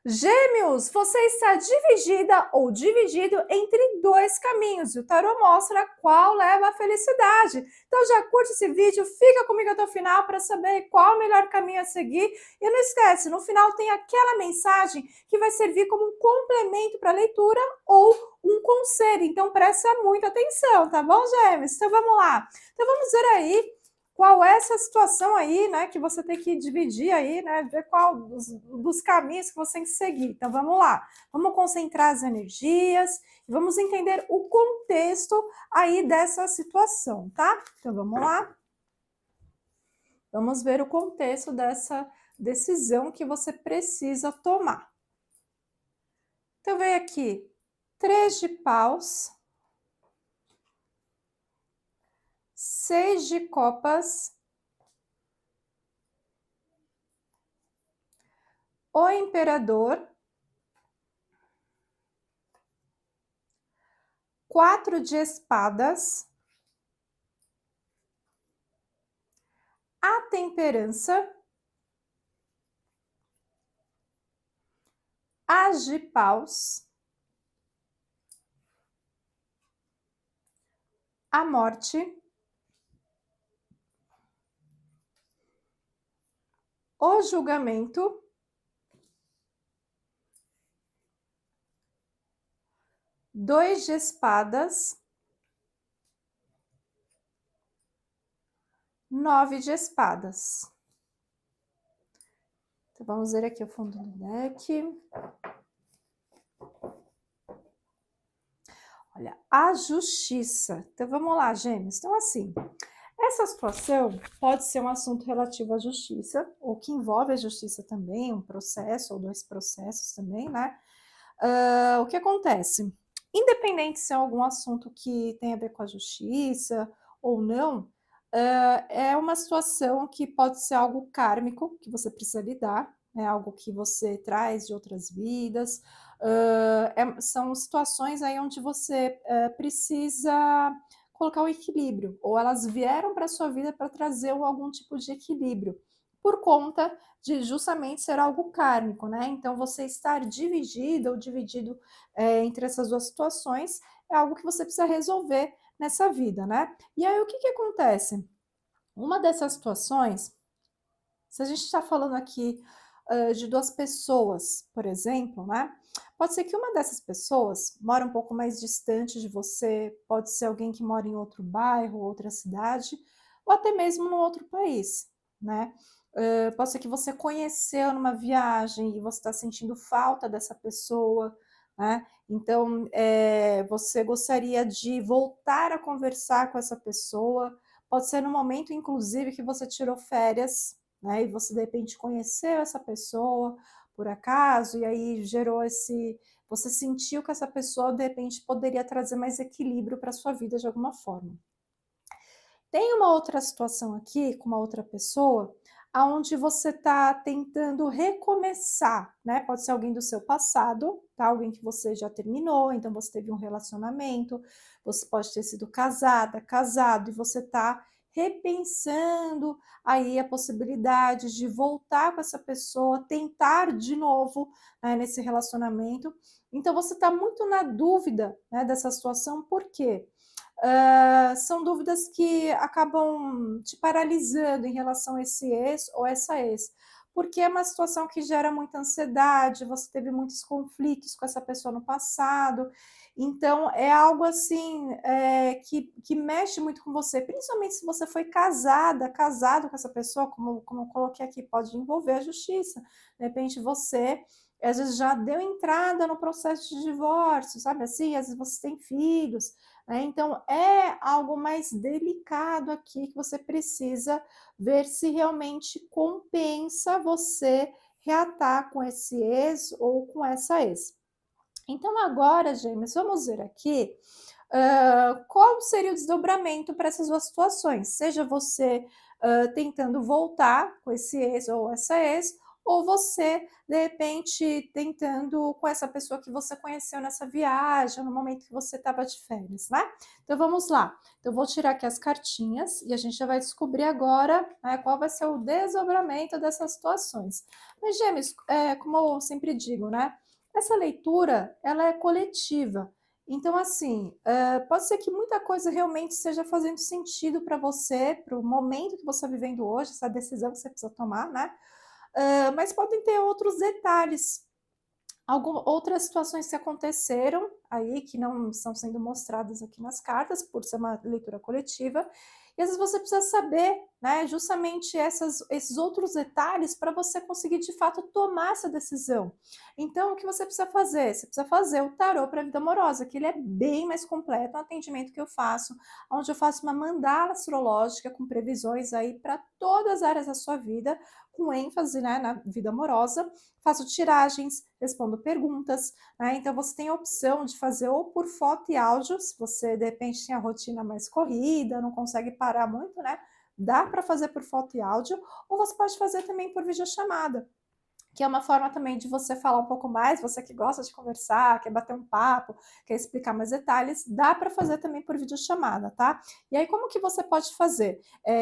Gêmeos, você está dividida ou dividido entre dois caminhos e o tarô mostra qual leva à felicidade. Então já curte esse vídeo, fica comigo até o final para saber qual o melhor caminho a seguir. E não esquece, no final tem aquela mensagem que vai servir como um complemento para a leitura ou um conselho. Então presta muita atenção, tá bom, Gêmeos? Então vamos lá. Então vamos ver aí qual é essa situação aí, né, que você tem que dividir aí, né, ver qual dos caminhos que você tem que seguir. Então, vamos lá. Vamos concentrar as energias e vamos entender o contexto aí dessa situação, tá? Então, vamos lá. Vamos ver o contexto dessa decisão que você precisa tomar. Então, vem aqui 3 de paus, 6 de copas, o imperador, 4 de espadas, a temperança, as de paus, a morte, o julgamento, 2 de espadas, 9 de espadas. Então, vamos ver aqui o fundo do deck. Olha, a justiça. Então, vamos lá, Gêmeos. Então, assim, essa situação pode ser um assunto relativo à justiça, ou que envolve a justiça também, um processo ou 2 processos também, né? O que acontece? Independente se é algum assunto que tem a ver com a justiça ou não, é uma situação que pode ser algo kármico, que você precisa lidar, é algo que você traz de outras vidas, são situações aí onde você precisa colocar o equilíbrio, ou elas vieram para a sua vida para trazer algum tipo de equilíbrio, por conta de justamente ser algo kármico, né? Então, você estar dividido ou dividido entre essas duas situações é algo que você precisa resolver nessa vida, né? E aí, o que que acontece? Uma dessas situações, se a gente está falando aqui de 2 pessoas, por exemplo, né? Pode ser que uma dessas pessoas mora um pouco mais distante de você, pode ser alguém que mora em outro bairro, outra cidade, ou até mesmo num outro país, né? Pode ser que você conheceu numa viagem e você está sentindo falta dessa pessoa, né? Então, você gostaria de voltar a conversar com essa pessoa, pode ser no momento, inclusive, que você tirou férias, né? E você de repente conheceu essa pessoa por acaso, e aí gerou esse. Você sentiu que essa pessoa de repente poderia trazer mais equilíbrio para a sua vida de alguma forma. Tem uma outra situação aqui com uma outra pessoa, aonde você está tentando recomeçar, né? Pode ser alguém do seu passado, tá? Alguém que você já terminou, então você teve um relacionamento, você pode ter sido casada, casado, e você está repensando aí a possibilidade de voltar com essa pessoa, tentar de novo, né, nesse relacionamento. Então você está muito na dúvida, né, dessa situação, por quê? São dúvidas que acabam te paralisando em relação a esse ex ou essa ex, porque é uma situação que gera muita ansiedade, você teve muitos conflitos com essa pessoa no passado, então é algo assim que mexe muito com você, principalmente se você foi casada, casado com essa pessoa, como eu coloquei aqui, pode envolver a justiça. De repente você às vezes já deu entrada no processo de divórcio, sabe assim? Às vezes você tem filhos, né? Então, é algo mais delicado aqui que você precisa ver se realmente compensa você reatar com esse ex ou com essa ex. Então, agora, Gêmeos, vamos ver aqui qual seria o desdobramento para essas duas situações. Seja você tentando voltar com esse ex ou essa ex, ou você, de repente, tentando com essa pessoa que você conheceu nessa viagem, no momento que você estava de férias, né? Então vamos lá. Então, eu vou tirar aqui as cartinhas e a gente já vai descobrir agora, né, qual vai ser o desdobramento dessas situações. Mas, gêmeos, como eu sempre digo, né? Essa leitura, ela é coletiva. Então, assim, pode ser que muita coisa realmente esteja fazendo sentido para você, para o momento que você está vivendo hoje, essa decisão que você precisa tomar, né? Mas podem ter outros detalhes, outras situações que aconteceram aí, que não estão sendo mostradas aqui nas cartas, por ser uma leitura coletiva, e às vezes você precisa saber, né, justamente esses outros detalhes para você conseguir de fato tomar essa decisão. Então, o que você precisa fazer? Você precisa fazer o tarô para a vida amorosa, que ele é bem mais completo, é um atendimento que eu faço, onde eu faço uma mandala astrológica com previsões aí para todas as áreas da sua vida, com ênfase, né, na vida amorosa. Faço tiragens, respondo perguntas, né? Então você tem a opção de fazer ou por foto e áudio, se você de repente tem a rotina mais corrida, não consegue parar muito, né? Dá para fazer por foto e áudio, ou você pode fazer também por videochamada, que é uma forma também de você falar um pouco mais, você que gosta de conversar, quer bater um papo, quer explicar mais detalhes, dá para fazer também por videochamada, tá? E aí, como que você pode fazer?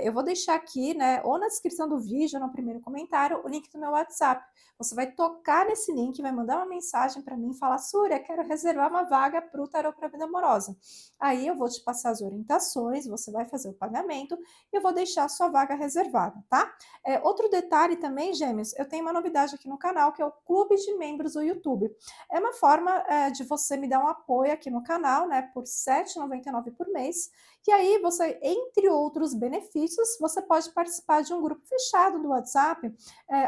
Eu vou deixar aqui, né, ou na descrição do vídeo, ou no primeiro comentário, o link do meu WhatsApp. Você vai tocar nesse link, vai mandar uma mensagem para mim e falar, Súria, quero reservar uma vaga para o Tarô para a Vida Amorosa. Aí eu vou te passar as orientações, você vai fazer o pagamento e eu vou deixar a sua vaga reservada, tá? Outro detalhe também, gêmeos, eu tenho uma novidade aqui no canal, que é o Clube de Membros do YouTube. É uma forma de você me dar um apoio aqui no canal, né, por R$ 7,99 por mês. E aí, você, entre outros benefícios, você pode participar de um grupo fechado do WhatsApp,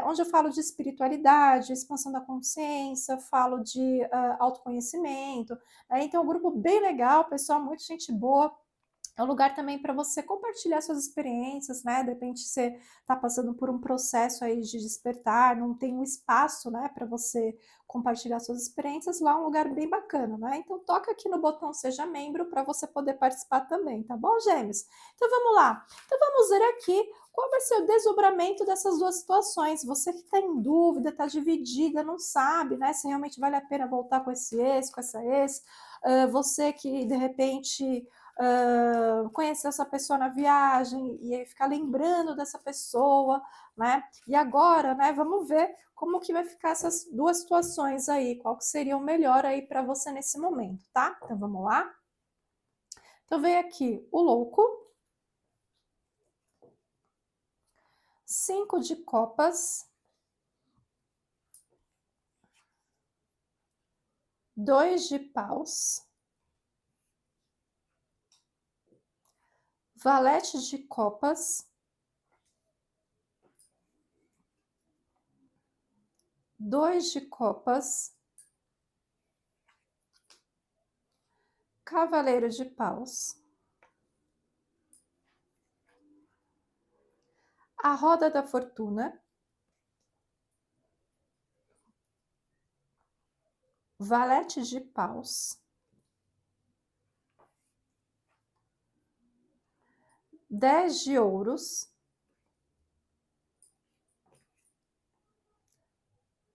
onde eu falo de espiritualidade, expansão da consciência, falo de autoconhecimento. Então, é um grupo bem legal, pessoal, muito gente boa. É um lugar também para você compartilhar suas experiências, né? De repente você está passando por um processo aí de despertar, não tem um espaço, né, para você compartilhar suas experiências, lá é um lugar bem bacana, né? Então toca aqui no botão Seja Membro para você poder participar também, tá bom, gêmeos? Então vamos lá. Então vamos ver aqui qual vai ser o desdobramento dessas duas situações. Você que está em dúvida, está dividida, não sabe, né, se realmente vale a pena voltar com esse ex, com essa ex. Você que de repente conhecer essa pessoa na viagem e aí ficar lembrando dessa pessoa, né? E agora, né, vamos ver como que vai ficar essas duas situações aí, qual que seria o melhor aí para você nesse momento, tá? Então vamos lá? Então vem aqui o louco, 5 de copas, 2 de paus, valete de copas, 2 de copas, cavaleiro de paus, a roda da fortuna, valete de paus, 10 de ouros,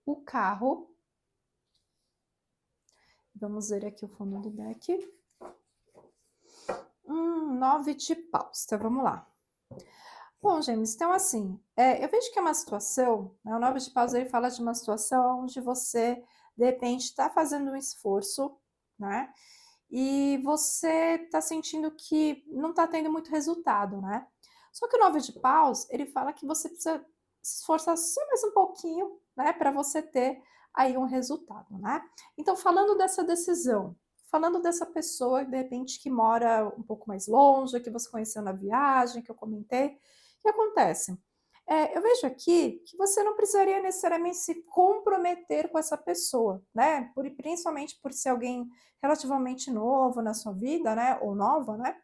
o carro. Vamos ver aqui o fundo do deck. 9 de paus. Então, vamos lá. Bom, gêmeos, então assim, eu vejo que é uma situação, né, o 9 de paus ele fala de uma situação onde você, de repente, está fazendo um esforço, né? E você está sentindo que não está tendo muito resultado, né? Só que o 9 de paus, ele fala que você precisa se esforçar só mais um pouquinho, né, para você ter aí um resultado, né? Então, falando dessa decisão, falando dessa pessoa, de repente, que mora um pouco mais longe, que você conheceu na viagem, que eu comentei, o que acontece? Eu vejo aqui que você não precisaria necessariamente se comprometer com essa pessoa, né? Principalmente por ser alguém relativamente novo na sua vida, né? Ou nova, né?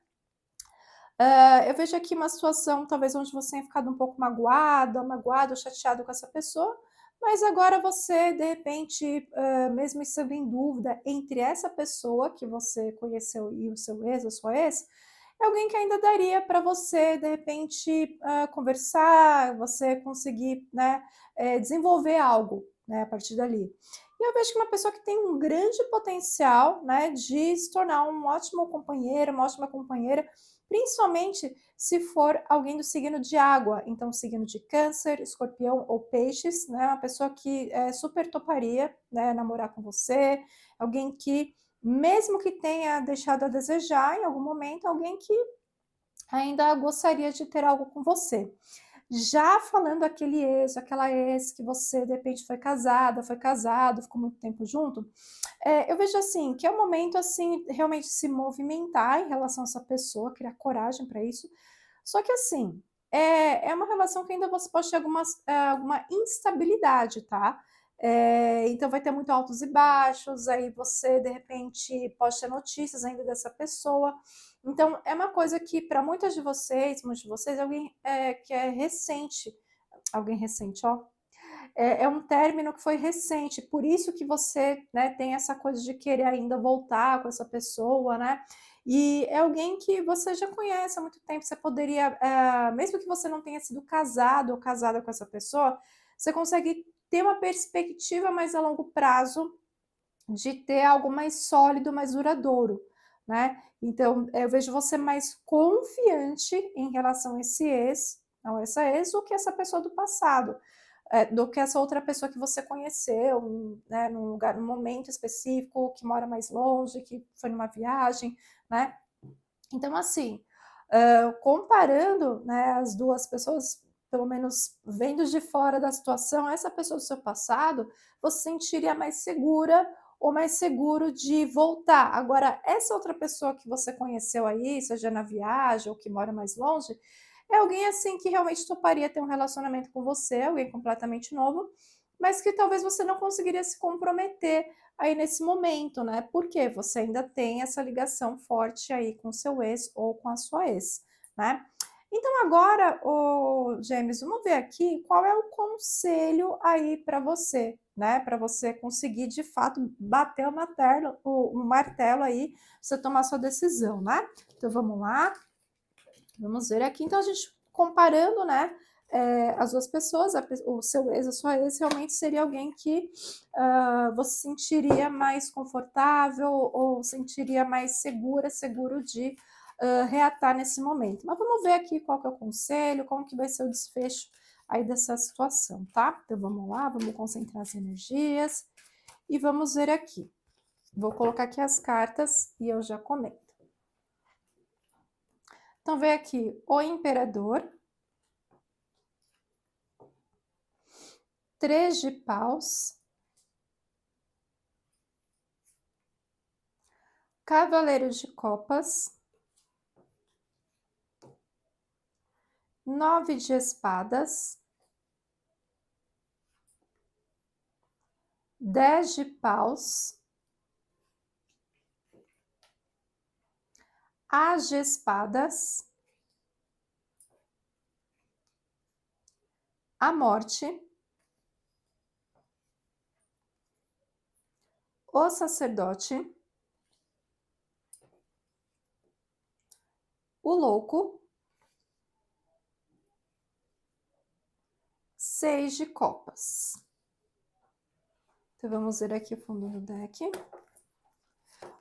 Eu vejo aqui uma situação, talvez, onde você tenha ficado um pouco magoado ou chateado com essa pessoa, mas agora você, de repente, mesmo estando em dúvida entre essa pessoa que você conheceu e o seu ex, a sua ex, é alguém que ainda daria para você, de repente, conversar, você conseguir, né, desenvolver algo, né, a partir dali. E eu vejo que uma pessoa que tem um grande potencial, né, de se tornar um ótimo companheiro, uma ótima companheira, principalmente se for alguém do signo de água, então signo de câncer, escorpião ou peixes, né, uma pessoa que super toparia, né, namorar com você, alguém que, mesmo que tenha deixado a desejar em algum momento, alguém que ainda gostaria de ter algo com você. Já falando aquele ex, aquela ex que você de repente foi casada, foi casado, ficou muito tempo junto, eu vejo assim, que é o momento assim, realmente se movimentar em relação a essa pessoa, criar coragem para isso. Só que assim, é uma relação que ainda você pode ter alguma instabilidade, tá? Então vai ter muito altos e baixos, aí você de repente pode ter notícias ainda dessa pessoa. Então é uma coisa que para muitos de vocês, alguém que é recente, alguém recente, ó, é um término que foi recente, por isso que você, né, tem essa coisa de querer ainda voltar com essa pessoa, né? E é alguém que você já conhece há muito tempo, você poderia, mesmo que você não tenha sido casado ou casada com essa pessoa, você consegue ter uma perspectiva mais a longo prazo de ter algo mais sólido, mais duradouro, né? Então, eu vejo você mais confiante em relação a esse ex, ou essa ex, do que essa pessoa do passado, do que essa outra pessoa que você conheceu, né, num lugar, num momento específico, que mora mais longe, que foi numa viagem, né? Então, assim, comparando, né, as duas pessoas, pelo menos vendo de fora da situação, essa pessoa do seu passado, você se sentiria mais segura ou mais seguro de voltar. Agora, essa outra pessoa que você conheceu aí, seja na viagem ou que mora mais longe, é alguém assim que realmente toparia ter um relacionamento com você, alguém completamente novo, mas que talvez você não conseguiria se comprometer aí nesse momento, né? Porque você ainda tem essa ligação forte aí com seu ex ou com a sua ex, né? Então agora, ô Gêmeos, vamos ver aqui qual é o conselho aí para você, né? Para você conseguir de fato bater o martelo aí, você tomar sua decisão, né? Então vamos lá, vamos ver aqui. Então a gente comparando, né? As duas pessoas, o seu ex, a sua ex, realmente seria alguém que você sentiria mais confortável ou sentiria mais segura, seguro de reatar nesse momento. Mas vamos ver aqui qual que é o conselho, como que vai ser o desfecho aí dessa situação, tá? Então vamos lá, vamos concentrar as energias e vamos ver aqui. Vou colocar aqui as cartas e eu já comento. Então vem aqui o Imperador, 3 de paus, Cavaleiro de copas, 9 de espadas, 10 de paus, As de espadas, a morte, o sacerdote, o louco, 6 de copas. Então vamos ver aqui o fundo do deck.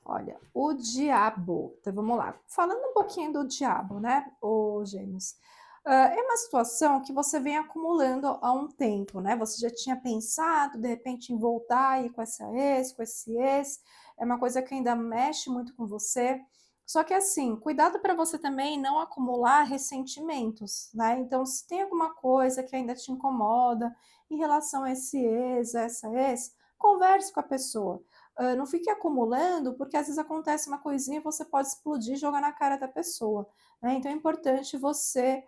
Olha, o diabo. Então vamos lá. Falando um pouquinho do diabo, né, ô Gêmeos? É uma situação que você vem acumulando há um tempo, né? Você já tinha pensado, de repente, em voltar aí com essa ex, com esse ex. É uma coisa que ainda mexe muito com você. Só que assim, cuidado para você também não acumular ressentimentos, né? Então, se tem alguma coisa que ainda te incomoda em relação a esse ex, a essa ex, converse com a pessoa. Não fique acumulando, porque às vezes acontece uma coisinha e você pode explodir e jogar na cara da pessoa, né? Então é importante você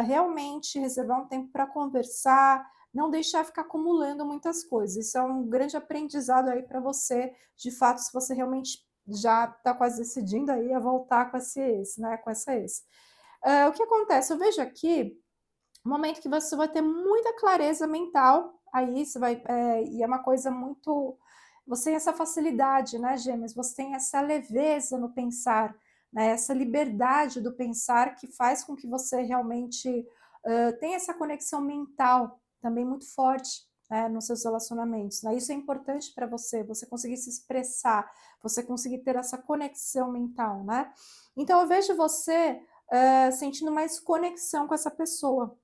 realmente reservar um tempo para conversar, não deixar ficar acumulando muitas coisas. Isso é um grande aprendizado aí para você, de fato, se você realmente já está quase decidindo aí a voltar com esse ex, né? Com essa ex. O que acontece? Eu vejo aqui um momento que você vai ter muita clareza mental, aí você vai, e é uma coisa muito, você tem essa facilidade, né, Gêmeos? Você tem essa leveza no pensar, né? Essa liberdade do pensar que faz com que você realmente tenha essa conexão mental também muito forte, né, nos seus relacionamentos, né? Isso é importante para você, você conseguir se expressar, você conseguir ter essa conexão mental, né? Então eu vejo você sentindo mais conexão com essa pessoa.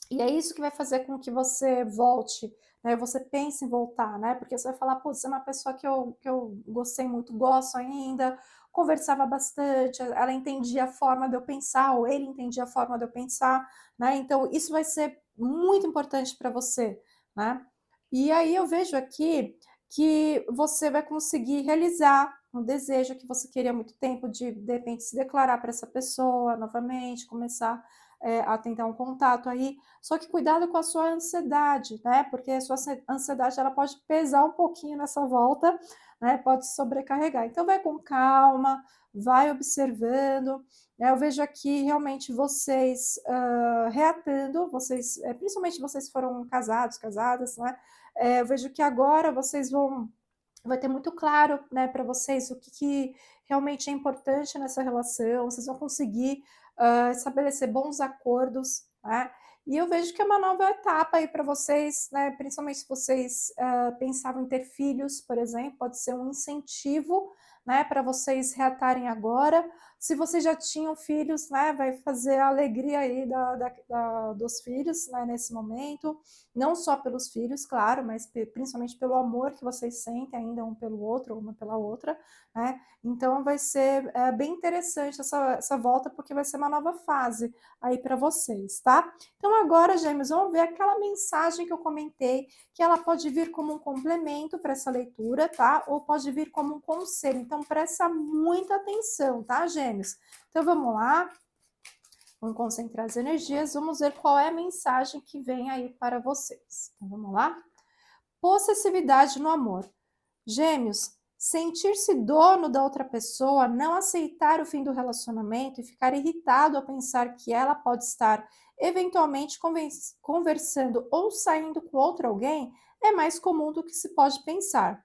E é isso que vai fazer com que você volte, né? Você pense em voltar, né? Porque você vai falar, putz, é uma pessoa que eu gostei muito, gosto ainda, conversava bastante, ela entendia a forma de eu pensar, ou ele entendia a forma de eu pensar, né? Então, isso vai ser muito importante para você, né? E aí eu vejo aqui que você vai conseguir realizar um desejo que você queria há muito tempo de repente, se declarar para essa pessoa novamente, começar a tentar um contato aí. Só que cuidado com a sua ansiedade, né? Porque a sua ansiedade ela pode pesar um pouquinho nessa volta, né? Pode sobrecarregar. Então vai com calma, vai observando. Né? Eu vejo aqui realmente vocês reatando, vocês, principalmente vocês foram casados, casadas, né? Eu vejo que agora vocês vai ter muito claro, né, para vocês o que realmente é importante nessa relação, vocês vão conseguir estabelecer bons acordos, né? E eu vejo que é uma nova etapa aí para vocês, né? Principalmente se vocês pensavam em ter filhos, por exemplo, pode ser um incentivo, né, para vocês reatarem agora. Se vocês já tinham filhos, né, vai fazer a alegria aí dos filhos, né, nesse momento. Não só pelos filhos, claro, mas principalmente pelo amor que vocês sentem ainda um pelo outro, ou uma pela outra, né? Então vai ser bem interessante essa volta, porque vai ser uma nova fase aí para vocês, tá? Então agora, gêmeos, vamos ver aquela mensagem que eu comentei, que ela pode vir como um complemento para essa leitura, tá? Ou pode vir como um conselho. Então presta muita atenção, tá, gêmeos? Então vamos lá. Vamos concentrar as energias, vamos ver qual é a mensagem que vem aí para vocês. Então vamos lá? Possessividade no amor. Gêmeos, sentir-se dono da outra pessoa, não aceitar o fim do relacionamento e ficar irritado ao pensar que ela pode estar eventualmente conversando ou saindo com outro alguém é mais comum do que se pode pensar.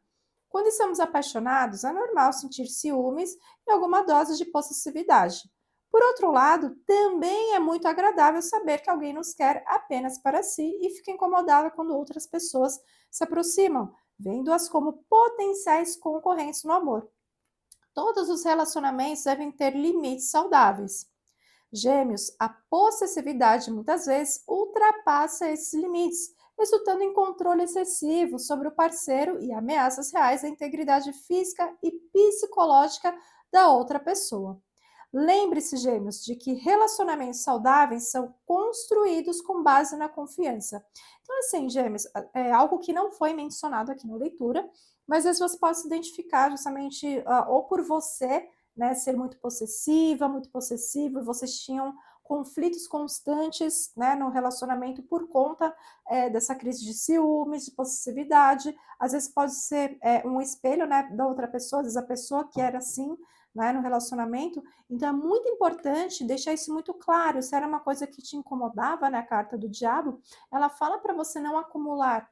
Quando estamos apaixonados, é normal sentir ciúmes e alguma dose de possessividade. Por outro lado, também é muito agradável saber que alguém nos quer apenas para si e fica incomodada quando outras pessoas se aproximam, vendo-as como potenciais concorrentes no amor. Todos os relacionamentos devem ter limites saudáveis. Gêmeos, a possessividade muitas vezes ultrapassa esses limites, resultando em controle excessivo sobre o parceiro e ameaças reais à integridade física e psicológica da outra pessoa. Lembre-se, gêmeos, de que relacionamentos saudáveis são construídos com base na confiança. Então, assim, gêmeos, é algo que não foi mencionado aqui na leitura, mas às vezes você pode se identificar justamente ou por você, né, ser muito possessiva, muito possessivo, e vocês tinham conflitos constantes, né, no relacionamento por conta dessa crise de ciúmes, de possessividade. Às vezes pode ser um espelho, né, da outra pessoa, às vezes a pessoa que era assim, né, no relacionamento. Então é muito importante deixar isso muito claro. Se era uma coisa que te incomodava, né, a carta do diabo, ela fala para você não acumular.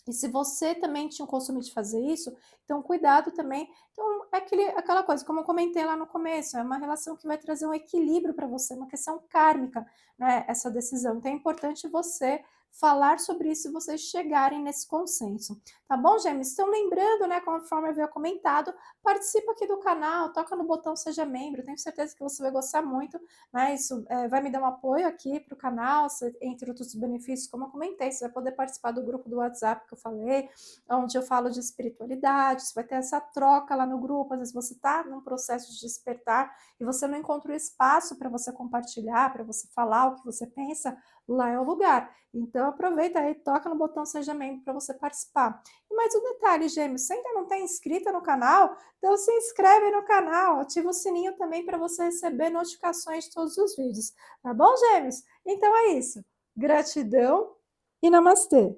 E se você também tinha o costume de fazer isso, então cuidado também. Então, é aquela coisa, como eu comentei lá no começo, é uma relação que vai trazer um equilíbrio para você, uma questão kármica, né, essa decisão. Então, é importante você falar sobre isso e vocês chegarem nesse consenso. Tá bom, gêmeos? Então, lembrando, né, conforme eu havia comentado, participa aqui do canal, toca no botão Seja Membro, tenho certeza que você vai gostar muito, né? Isso vai me dar um apoio aqui para o canal, entre outros benefícios, como eu comentei, você vai poder participar do grupo do WhatsApp que eu falei, onde eu falo de espiritualidade, você vai ter essa troca lá no grupo, às vezes você está num processo de despertar e você não encontra o espaço para você compartilhar, para você falar o que você pensa, lá é o lugar. Então aproveita aí, toca no botão Seja Membro para você participar. E mais um detalhe, gêmeos, você ainda não está inscrita no canal? Então se inscreve no canal, ativa o sininho também para você receber notificações de todos os vídeos. Tá bom, gêmeos? Então é isso. Gratidão e namastê!